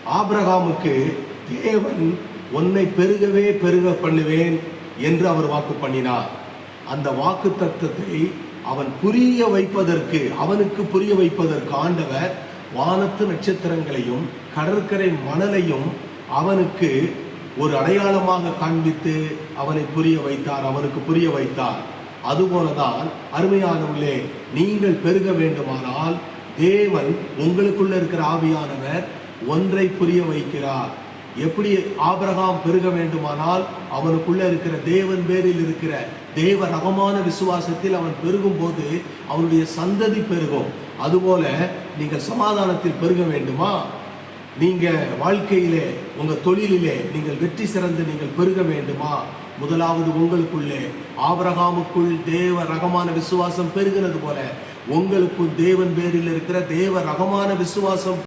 ஆபிரகாமுக்கு தேவன் உன்னை பெருகவே பெருக பண்ணுவேன் என்று அவர் வாக்கு பண்ணினார். அந்த வாக்கு தத்தத்தை அவனுக்கு புரிய வைப்பதற்கு ஆண்டவர் வானத்து நட்சத்திரங்களையும் கடற்கரை மணலையும் அவனுக்கு ஒரு அடையாளமாக காண்பித்து அவனுக்கு புரிய வைத்தார். அதுபோலதான் அருமையானவர்களே, நீங்கள் பெருக வேண்டுமானால் தேவன் உங்களுக்குள்ள இருக்கிற ஆவியானவர் ஒன்றை புரிய வைக்கிறார். எப்படி ஆபிரகாம் பெருக வேண்டுமானால் அவனுக்குள்ள இருக்கிற தேவன் பேரில் இருக்கிற தேவ ரகமான விசுவாசத்தில் அவன் பெருகும் போது அவனுடைய சந்ததி பெருகும். அதுபோல நீங்கள் சமாதானத்தில் பெருக வேண்டுமா? நீங்க வாழ்க்கையிலே உங்க தொழிலிலே நீங்கள் வெற்றி சிறந்து நீங்கள் பெருக வேண்டுமா? முதலாவது உங்களுக்குள்ளே ஆபிரகாமுக்குள் தேவ ரகமான விசுவாசம் பெருகிறது போல உங்களுக்குள் தேவன் பேரில் இருக்கிற தேவ ரகமான விசுவாசம்